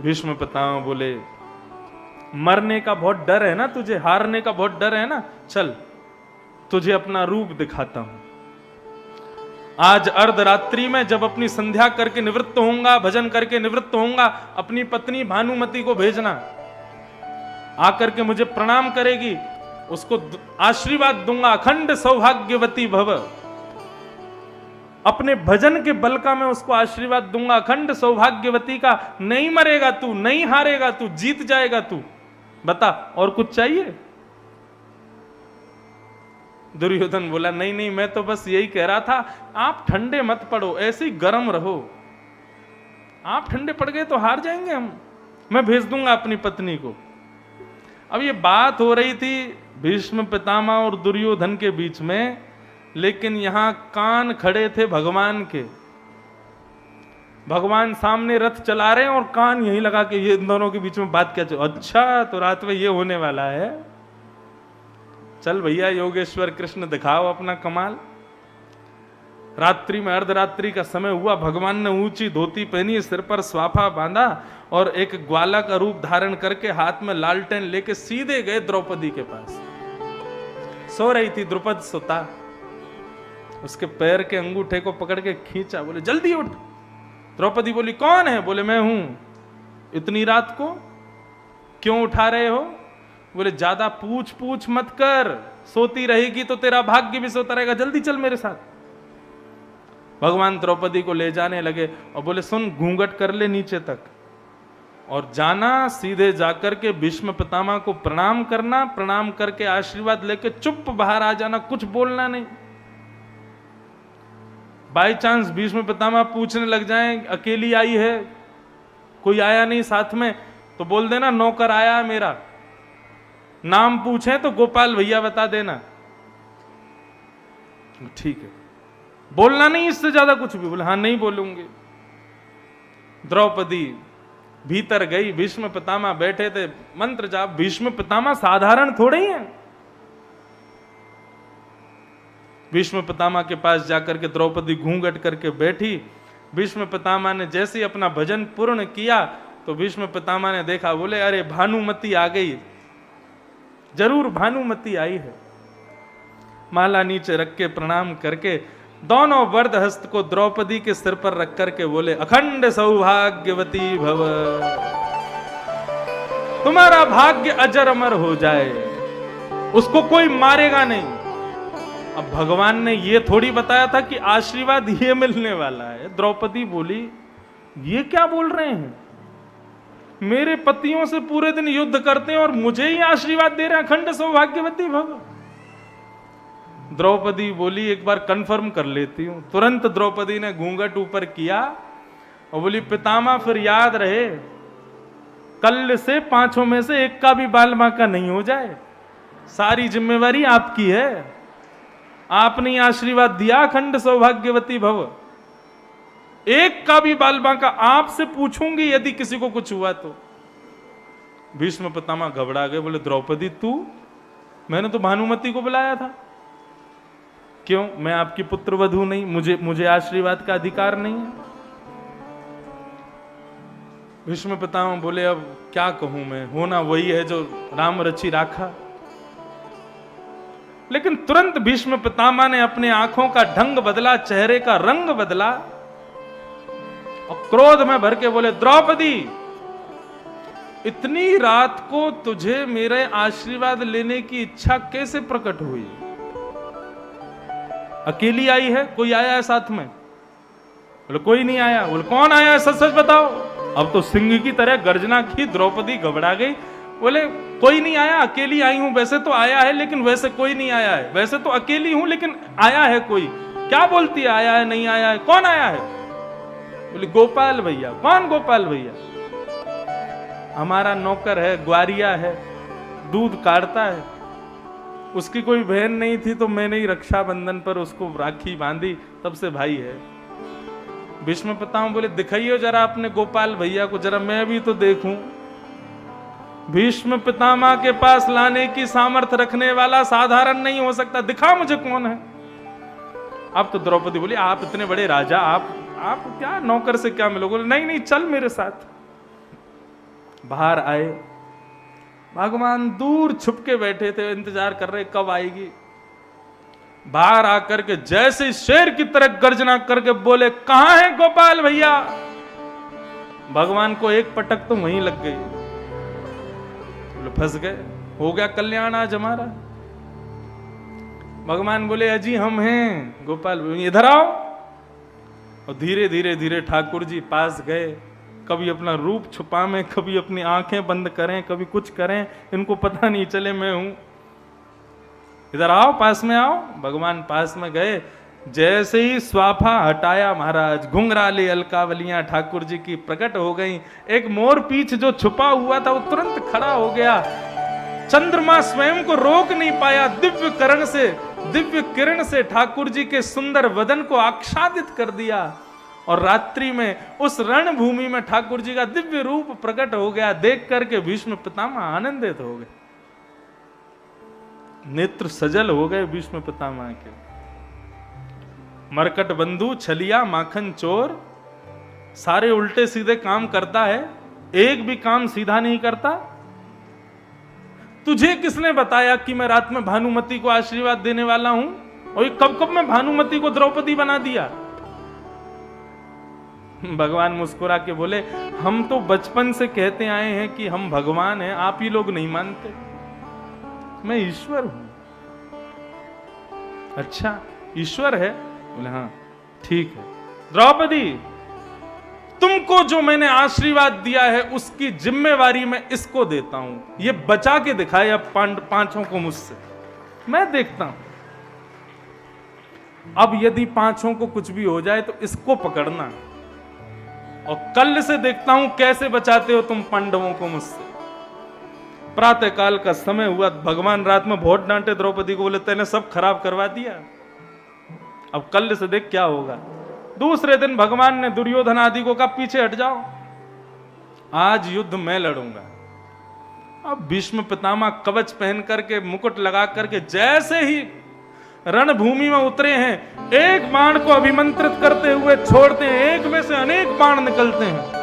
भीष्म पितामह बोले मरने का बहुत डर है ना तुझे, हारने का बहुत डर है ना, चल तुझे अपना रूप दिखाता हूं। आज अर्धरात्रि में जब अपनी संध्या करके निवृत्त होऊंगा, भजन करके निवृत्त होऊंगा, अपनी पत्नी भानुमति को भेजना, आकर के मुझे प्रणाम करेगी, उसको आशीर्वाद दूंगा, अखंड सौभाग्यवती भव। अपने भजन के बल का मैं उसको आशीर्वाद दूंगा, अखंड सौभाग्यवती का। नहीं मरेगा तू, नहीं हारेगा तू, जीत जाएगा तू। बता और कुछ चाहिए? दुर्योधन बोला नहीं नहीं, मैं तो बस यही कह रहा था, आप ठंडे मत पड़ो, ऐसे ही गर्म रहो। आप ठंडे पड़ गए तो हार जाएंगे हम, मैं भेज दूंगा अपनी पत्नी को। अब ये बात हो रही थी भीष्म पितामह और दुर्योधन के बीच में, लेकिन यहां कान खड़े थे भगवान के। भगवान सामने रथ चला रहे हैं और कान यहीं लगा के ये इन दोनों के बीच में बात क्या चल। अच्छा तो रात में ये होने वाला है, चल भैया योगेश्वर कृष्ण दिखाओ अपना कमाल। रात्रि में अर्धरात्रि का समय हुआ, भगवान ने ऊंची धोती पहनी, सिर पर स्वाफा बांधा और एक ग्वाला का रूप धारण करके हाथ में लालटेन लेके सीधे गए द्रौपदी के पास। सो रही थी द्रुपद सुता, उसके पैर के अंगूठे को पकड़ के खींचा, बोले जल्दी उठ। द्रौपदी बोली कौन है? बोले मैं हूं। इतनी रात को क्यों उठा रहे हो? बोले ज्यादा पूछ पूछ मत कर, सोती रहेगी तो तेरा भाग्य भी सोता रहेगा, जल्दी चल मेरे साथ। भगवान द्रौपदी को ले जाने लगे और बोले सुन घूंघट कर ले नीचे तक, और जाना सीधे जाकर के भीष्म पितामह को प्रणाम करना, प्रणाम करके आशीर्वाद लेके चुप बाहर आ जाना, कुछ बोलना नहीं। बाई चांस भीष्म पितामह पूछने लग जाएं अकेली आई है, कोई आया नहीं साथ में, तो बोल देना नौकर आया है मेरा। नाम पूछे तो गोपाल भैया बता देना, ठीक है। बोलना नहीं इससे ज्यादा कुछ भी। बोले हाँ नहीं बोलूंगी। द्रौपदी भीतर गई, भीष्म पितामह बैठे थे मंत्र जाप। भीष्म पितामह साधारण थोड़े ही हैं। भीष्म पितामह के पास जाकर के द्रौपदी घूंघट करके बैठी। भीष्म पितामह ने जैसे ही अपना भजन पूर्ण किया तो भीष्म पितामह ने देखा, बोले अरे भानुमति आ गई, जरूर भानुमति आई है। माला नीचे रख के प्रणाम करके दोनों वरद हस्त को द्रौपदी के सिर पर रख करके बोले अखंड सौभाग्यवती भव, तुम्हारा भाग्य अजर अमर हो जाए, उसको कोई मारेगा नहीं। अब भगवान ने ये थोड़ी बताया था कि आशीर्वाद ये मिलने वाला है। द्रौपदी बोली ये क्या बोल रहे हैं, मेरे पतियों से पूरे दिन युद्ध करते हैं और मुझे ही आशीर्वाद दे रहे हैं, अखंड सौभाग्यवती भव। द्रौपदी बोली एक बार कंफर्म कर लेती हूं। तुरंत द्रौपदी ने घूंघट ऊपर किया और बोली पितामह फिर याद रहे, कल से 5 में से एक का भी बाल बांका नहीं हो जाए, सारी जिम्मेवारी आपकी है। आपने आशीर्वाद दिया अखंड सौभाग्यवती भव, एक का भी बाल बांका आपसे पूछूंगी यदि किसी को कुछ हुआ तो। भीष्म पितामह घबरा गए, बोले द्रौपदी तू? मैंने तो भानुमति को बुलाया था। क्यों? मैं आपकी पुत्र वधू नहीं? मुझे आशीर्वाद का अधिकार नहीं है? भीष्म पितामह बोले अब क्या कहूं मैं, होना वही है जो राम रचि राखा। लेकिन तुरंत भीष्म पितामह ने अपने आंखों का ढंग बदला, चेहरे का रंग बदला और क्रोध में भर के बोले द्रौपदी, इतनी रात को तुझे मेरे आशीर्वाद लेने की इच्छा कैसे प्रकट हुई? अकेली आई है? कोई आया है साथ में? बोले कोई नहीं आया। बोले कौन आया है, सच सच बताओ। अब तो सिंह की तरह गर्जना की, द्रौपदी घबरा गई। बोले कोई नहीं आया, अकेली आई हूं। वैसे तो आया है लेकिन वैसे कोई नहीं आया है, वैसे तो अकेली हूं लेकिन आया है कोई। क्या बोलती है आया है नहीं आया है? कौन आया है? बोले गोपाल भैया। कौन गोपाल भैया? हमारा नौकर है, ग्वारिया है, दूध काटता है। उसकी कोई बहन नहीं थी तो मैंने ही रक्षाबंधन पर उसको राखी बांधी, तब से भाई है। भीष्म पितामह बोले दिखाइए जरा अपने गोपाल भैया को, जरा मैं भी तो देखूं। भीष्म पितामह के पास लाने की सामर्थ्य रखने वाला साधारण नहीं हो सकता, दिखा मुझे कौन है। अब तो द्रौपदी बोली आप इतने बड़े राजा, आप क्या नौकर से क्या मिलोगे? नहीं नहीं चल मेरे साथ। बाहर आए, भगवान दूर छुप के बैठे थे, इंतजार कर रहे कब आएगी। बाहर आकर के जैसे शेर की तरह गर्जना करके बोले कहां है गोपाल भैया? भगवान को एक पटक तो वहीं लग गई। बोले फंस गए, हो गया कल्याण आज हमारा। भगवान बोले अजी हम हैं। गोपाल भैया इधर आओ। और धीरे धीरे धीरे ठाकुर जी पास गए। कभी अपना रूप छुपा में, कभी अपनी आंखें बंद करें, कभी कुछ करें, इनको पता नहीं चले मैं हूं। इधर आओ, पास में आओ। भगवान पास में गए, जैसे ही स्वाफा हटाया महाराज, घुंघराले अलकावलियां ठाकुर जी की प्रकट हो गई। एक मोर पीछ जो छुपा हुआ था वो तुरंत खड़ा हो गया। चंद्रमा स्वयं को रोक नहीं पाया, दिव्य किरण से ठाकुर जी के सुंदर वदन को आच्छादित कर दिया। और रात्रि में उस रणभूमि में ठाकुर जी का दिव्य रूप प्रकट हो गया। देख करके भीष्म पितामह आनंदित हो गए, नेत्र सजल हो गए भीष्म पितामह के। मरकट बंधु, छलिया, माखन चोर, सारे उल्टे सीधे काम करता है, एक भी काम सीधा नहीं करता। तुझे किसने बताया कि मैं रात में भानुमति को आशीर्वाद देने वाला हूं? और कब कब मैं भानुमति को द्रौपदी बना दिया? भगवान मुस्कुरा के बोले हम तो बचपन से कहते आए हैं कि हम भगवान हैं, आप ही लोग नहीं मानते। मैं ईश्वर हूं। अच्छा ईश्वर है? बोले हाँ ठीक है। द्रौपदी तुमको जो मैंने आशीर्वाद दिया है उसकी जिम्मेवारी मैं इसको देता हूं। ये बचा के दिखाए अब पांचों को मुझसे, मैं देखता हूं। अब यदि पांचों को कुछ भी हो जाए तो इसको पकड़ना, और कल से देखता हूं कैसे बचाते हो तुम पांडवों को मुझसे। प्रातः काल का समय हुआ, भगवान रात में बहुत डांटे द्रौपदी को, बोले तेने सब खराब करवा दिया, अब कल से देख क्या होगा। दूसरे दिन भगवान ने दुर्योधन आदि को कहा पीछे हट जाओ, आज युद्ध मैं लड़ूंगा। अब भीष्म पितामह कवच पहन करके, मुकुट लगा करके जैसे ही रणभूमि में उतरे हैं, एक बाण को अभिमंत्रित करते हुए छोड़ते हैं, एक में से अनेक बाण निकलते हैं।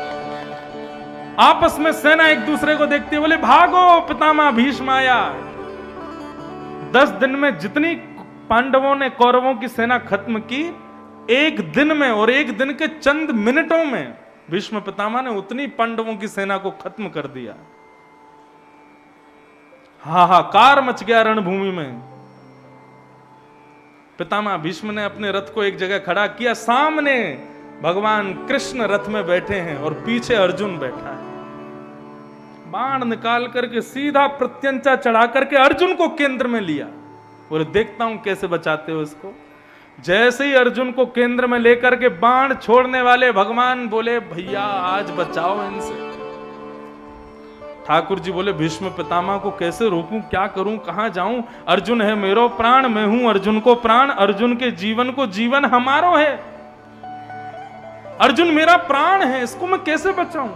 आपस में सेना एक दूसरे को देखते बोले भागो, पितामह भीष्म आया। 10 दिन में जितनी पांडवों ने कौरवों की सेना खत्म की, एक दिन में और एक दिन के चंद मिनटों में भीष्म पितामह ने उतनी पांडवों की सेना को खत्म कर दिया। हाहाकार मच गया रणभूमि में। पितामह भीष्म ने अपने रथ को एक जगह खड़ा किया, सामने भगवान कृष्ण रथ में बैठे हैं और पीछे अर्जुन बैठा है। बाण निकाल करके सीधा प्रत्यंचा चढ़ा करके अर्जुन को केंद्र में लिया। बोले देखता हूं कैसे बचाते हो इसको। जैसे ही अर्जुन को केंद्र में लेकर के बाण छोड़ने वाले भगवान बोले भैया आज बचाओ इनसे। ठाकुर जी बोले भीष्म पितामह को कैसे रोकूं, क्या करूं, कहां जाऊं? अर्जुन है मेरो प्राण, मैं हूं अर्जुन को प्राण, अर्जुन के जीवन को जीवन हमारो है। अर्जुन मेरा प्राण है, इसको मैं कैसे बचाऊं?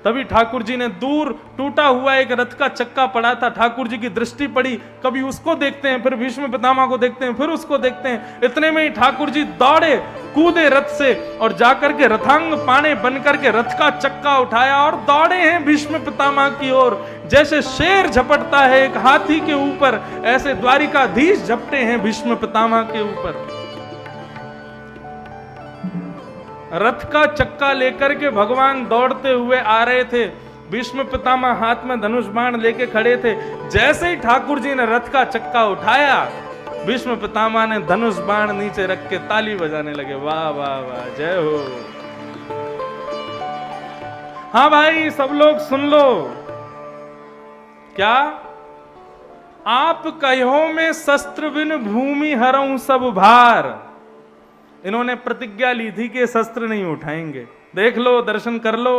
तभी ठाकुर जी ने दूर टूटा हुआ एक रथ का चक्का पड़ा था, ठाकुर जी की दृष्टि पड़ी, कभी उसको देखते हैं, फिर भीष्म पितामह को देखते हैं, फिर उसको देखते हैं। इतने में ही ठाकुर जी दौड़े, कूदे रथ से और जाकर के रथांग पाणे बनकर के रथ का चक्का उठाया और दौड़े हैं भीष्म पितामह की ओर। जैसे शेर झपटता है एक हाथी के ऊपर, ऐसे द्वारिकाधीश झपटे हैं भीष्म पितामह के ऊपर। रथ का चक्का लेकर के भगवान दौड़ते हुए आ रहे थे। भीष्म पितामह हाथ में धनुष बाण लेके खड़े थे। जैसे ही ठाकुर जी ने रथ का चक्का उठाया, भीष्म पितामह ने धनुष बाण नीचे रख के ताली बजाने लगे, वाह वाह वाह, जय हो। हाँ भाई सब लोग सुन लो, क्या आप कहो में शस्त्र बिन भूमि हरऊं सब भार। इन्होंने प्रतिज्ञा ली थी कि शस्त्र नहीं उठाएंगे। देख लो, दर्शन कर लो,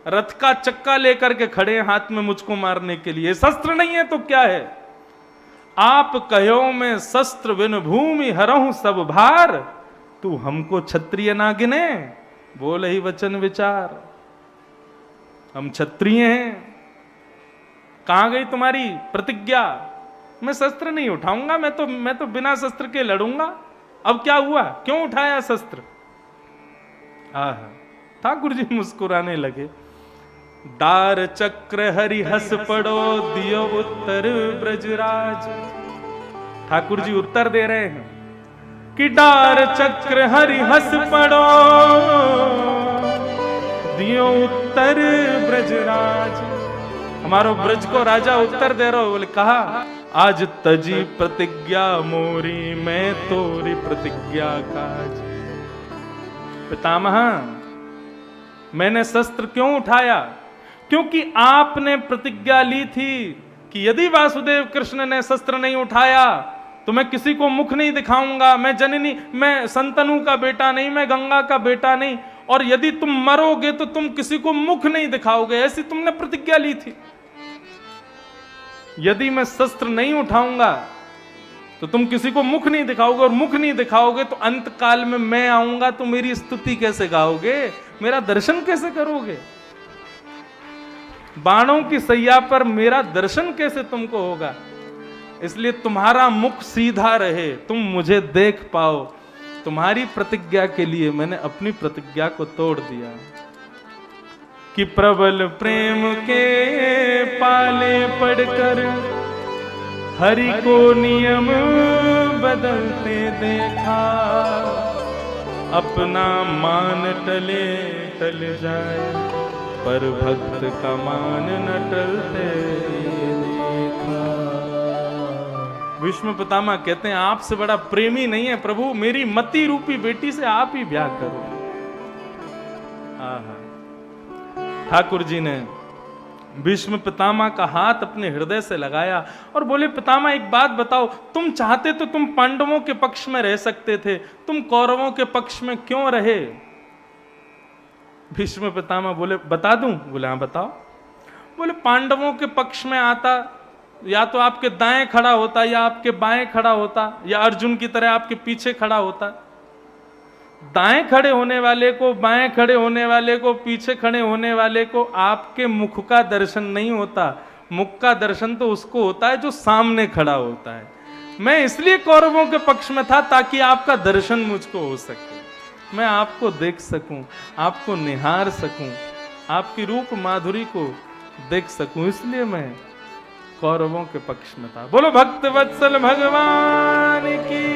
रथ का चक्का लेकर के खड़े हाथ में मुझको मारने के लिए। शस्त्र नहीं है तो क्या है? आप कहो में शस्त्र बिन भूमि हरऊं सब भार, तू हमको क्षत्रिय ना गिने, बोल ही वचन विचार। हम क्षत्रिय हैं, कहां गई तुम्हारी प्रतिज्ञा? मैं शस्त्र नहीं उठाऊंगा, मैं तो बिना शस्त्र के लड़ूंगा। अब क्या हुआ, क्यों उठाया शस्त्र? ठाकुर जी मुस्कुराने लगे। दार चक्र हरि हस पड़ो, दियो उत्तर ब्रजराज। ठाकुर जी उत्तर दे रहे हैं कि दार चक्र हरि हस पड़ो, दियो उत्तर ब्रजराज। हमारो ब्रज को राजा उत्तर दे रहा हो। बोले कहा आज तजी प्रतिज्ञा मोरी, मैं तोरी प्रतिज्ञा काज। पितामह मैंने शस्त्र क्यों उठाया? क्योंकि आपने प्रतिज्ञा ली थी कि यदि वासुदेव कृष्ण ने शस्त्र नहीं उठाया तो मैं किसी को मुख नहीं दिखाऊंगा, मैं जननी, मैं संतनु का बेटा नहीं, मैं गंगा का बेटा नहीं, और यदि तुम मरोगे तो तुम किसी को मुख नहीं दिखाओगे, ऐसी तुमने प्रतिज्ञा ली थी। यदि मैं शस्त्र नहीं उठाऊंगा तो तुम किसी को मुख नहीं दिखाओगे, और मुख नहीं दिखाओगे तो अंत काल में मैं आऊंगा तो मेरी स्तुति कैसे गाओगे, मेरा दर्शन कैसे करोगे? बाणों की सैया पर मेरा दर्शन कैसे तुमको होगा? इसलिए तुम्हारा मुख सीधा रहे, तुम मुझे देख पाओ। तुम्हारी प्रतिज्ञा के लिए मैंने अपनी प्रतिज्ञा को तोड़ दिया कि प्रबल प्रेम के पाले पड़कर हरि को नियम बदलते देखा, अपना मान टले टल जाए पर भक्त का मान न टलते देखा। भीष्म पितामह कहते हैं आपसे बड़ा प्रेमी नहीं है प्रभु, मेरी मति रूपी बेटी से आप ही ब्याह करो। ठाकुर जी ने भीष्म पितामह का हाथ अपने हृदय से लगाया और बोले पितामह एक बात बताओ, तुम चाहते तो तुम पांडवों के पक्ष में रह सकते थे, तुम कौरवों के पक्ष में क्यों रहे? भीष्म पितामह बोले बता दूं? बोले हाँ बताओ। बोले पांडवों के पक्ष में आता या तो आपके दाएं खड़ा होता या आपके बाएं खड़ा होता, या अर्जुन की तरह आपके पीछे खड़ा होता। दाएं खड़े होने वाले को, बाएं खड़े होने वाले को, पीछे खड़े होने वाले को आपके मुख का दर्शन नहीं होता, मुख का दर्शन तो उसको होता है जो सामने खड़ा होता है। मैं इसलिए कौरवों के पक्ष में था ताकि आपका दर्शन मुझको हो सके, मैं आपको देख सकूं, आपको निहार सकूं, आपकी रूप माधुरी को देख सकूं, इसलिए मैं कौरवों के पक्ष में था। बोलो भक्त वत्सल भगवान की।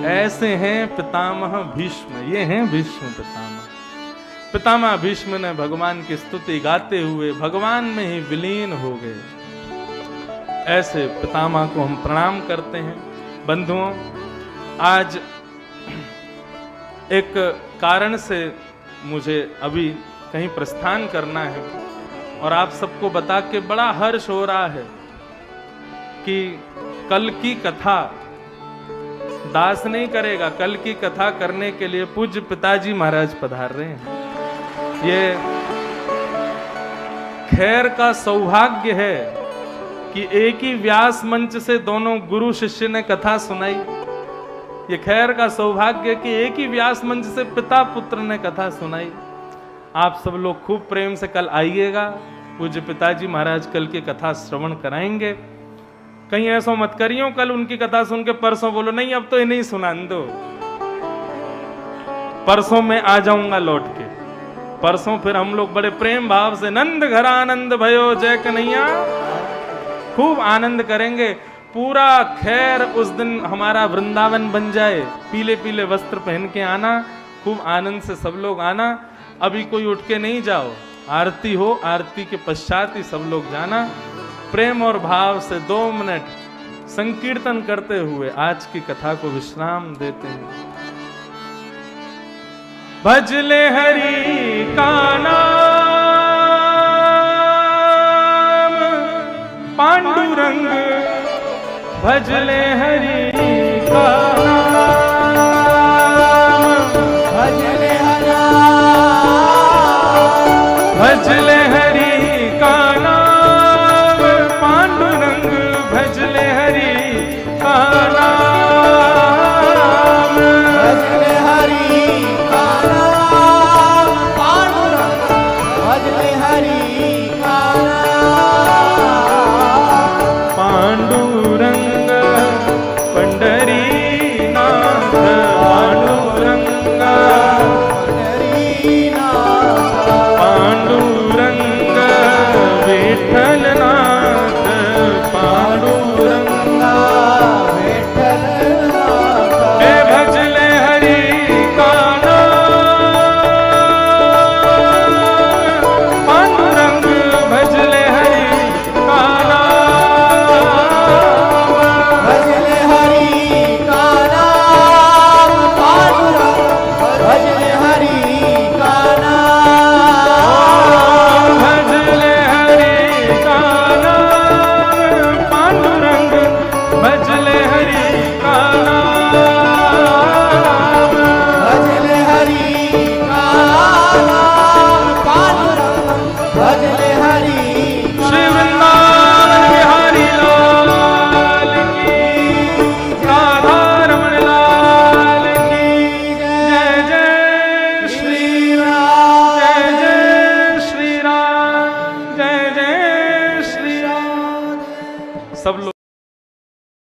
ऐसे हैं पितामह भीष्म, ये हैं भीष्म पितामह। पितामह भीष्म ने भगवान की स्तुति गाते हुए भगवान में ही विलीन हो गए। ऐसे पितामह को हम प्रणाम करते हैं। बंधुओं, आज एक कारण से मुझे अभी कहीं प्रस्थान करना है, और आप सबको बता के बड़ा हर्ष हो रहा है कि कल की कथा दास नहीं करेगा, कल की कथा करने के लिए पूज्य पिताजी महाराज पधार रहे हैं। ये खैर का सौभाग्य है कि एक ही व्यास मंच से दोनों गुरु शिष्य ने कथा सुनाई। ये खैर का सौभाग्य कि एक ही व्यास मंच से पिता पुत्र ने कथा सुनाई। आप सब लोग खूब प्रेम से कल आइएगा, पूज्य पिताजी महाराज कल की कथा श्रवण कराएंगे। कहीं ऐसा मत करियो कल उनकी कथा सुन के परसों बोलो नहीं अब तो इन्हें सुना दो, परसों मैं आ जाऊंगा लौट के। परसों फिर हम लोग बड़े प्रेम भाव से नंद घर आनंद भयो जय कन्हैया खूब आनंद करेंगे। पूरा खैर उस दिन हमारा वृंदावन बन जाए। पीले पीले वस्त्र पहन के आना, खूब आनंद से सब लोग आना। अभी कोई उठ के नहीं जाओ, आरती हो, आरती के पश्चात ही सब लोग जाना। प्रेम और भाव से 2 मिनट संकीर्तन करते हुए आज की कथा को विश्राम देते हैं। भजले हरि का नाम पांडुरंग, भजले हरि का